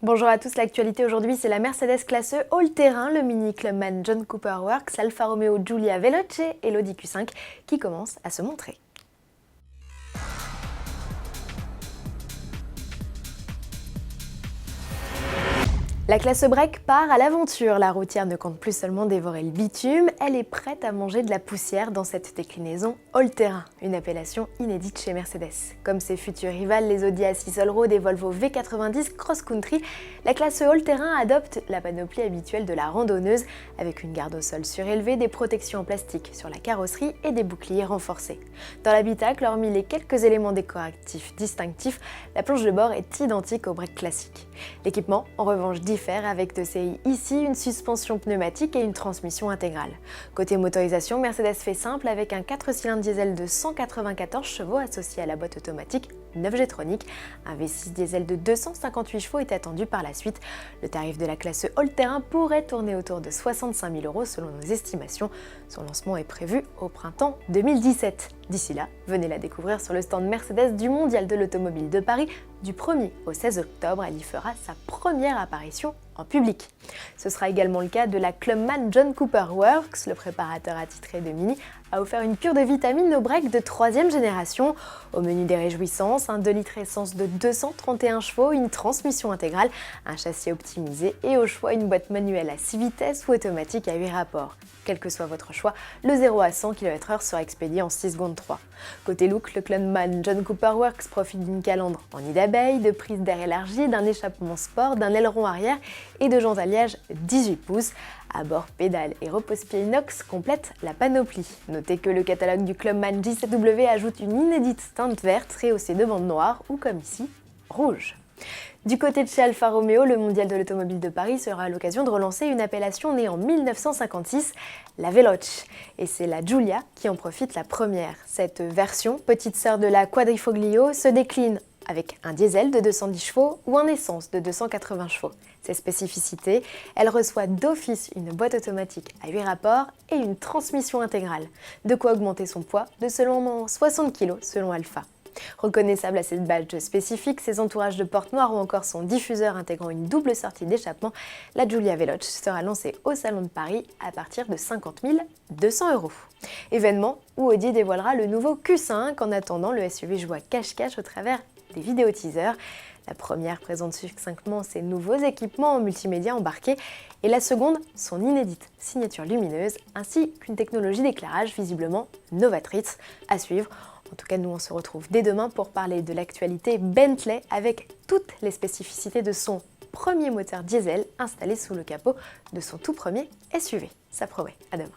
Bonjour à tous, l'actualité aujourd'hui c'est la Mercedes classe E all-terrain, le Mini Clubman John Cooper Works, l'Alfa Romeo Giulia Veloce et l'Audi Q5 qui commencent à se montrer. La classe break part à l'aventure. La routière ne compte plus seulement dévorer le bitume, elle est prête à manger de la poussière dans cette déclinaison all-terrain, une appellation inédite chez Mercedes. Comme ses futurs rivales, les Audi A6 Allroad et Volvo V90 Cross Country, la classe all-terrain adopte la panoplie habituelle de la randonneuse avec une garde au sol surélevée, des protections en plastique sur la carrosserie et des boucliers renforcés. Dans l'habitacle, hormis les quelques éléments décoratifs distinctifs, la planche de bord est identique au break classique. L'équipement, en revanche, diffère avec de CI ici, une suspension pneumatique et une transmission intégrale. Côté motorisation, Mercedes fait simple avec un 4 cylindres diesel de 194 chevaux associé à la boîte automatique 9G-tronic. Un V6 diesel de 258 chevaux est attendu par la suite. Le tarif de la classe all-terrain pourrait tourner autour de 65 000 € selon nos estimations. Son lancement est prévu au printemps 2017. D'ici là, venez la découvrir sur le stand Mercedes du Mondial de l'Automobile de Paris. Du 1er au 16 octobre, elle y fera sa première apparition en public. Ce sera également le cas de la Clubman John Cooper Works. Le préparateur attitré de Mini a offert une cure de vitamines au break de 3e génération. Au menu des réjouissances, un 2 litres essence de 231 chevaux, une transmission intégrale, un châssis optimisé et au choix une boîte manuelle à 6 vitesses ou automatique à 8 rapports. Quel que soit votre choix, le 0 à 100 km/h sera expédié en 6 secondes 3. Côté look, le Clubman John Cooper Works profite d'une calandre en nid d'abeille, de prises d'air élargies, d'un échappement sport, d'un aileron arrière et de jantes alliage 18 pouces. À bord, pédales et repose-pieds inox complètent la panoplie. Notez que le catalogue du Clubman J7W ajoute une inédite teinte verte rehaussée de bandes noires ou comme ici, rouge. Du côté de chez Alfa Romeo, le Mondial de l'Automobile de Paris sera l'occasion de relancer une appellation née en 1956, la Veloce. Et c'est la Giulia qui en profite la première. Cette version, petite sœur de la Quadrifoglio, se décline avec un diesel de 210 chevaux ou un essence de 280 chevaux. Ses spécificités, elle reçoit d'office une boîte automatique à 8 rapports et une transmission intégrale. De quoi augmenter son poids de seulement 60 kg selon Alfa. Reconnaissable à ses badges spécifiques, ses entourages de porte noire ou encore son diffuseur intégrant une double sortie d'échappement, la Giulia Veloce sera lancée au Salon de Paris à partir de 50 200 €. Événement où Audi dévoilera le nouveau Q5. En attendant, le SUV joue à cache-cache au travers des vidéos teasers. La première présente succinctement ses nouveaux équipements en multimédia embarqués et la seconde son inédite signature lumineuse ainsi qu'une technologie d'éclairage visiblement novatrice à suivre. En tout cas, nous on se retrouve dès demain pour parler de l'actualité Bentley avec toutes les spécificités de son premier moteur diesel installé sous le capot de son tout premier SUV. Ça promet, à demain.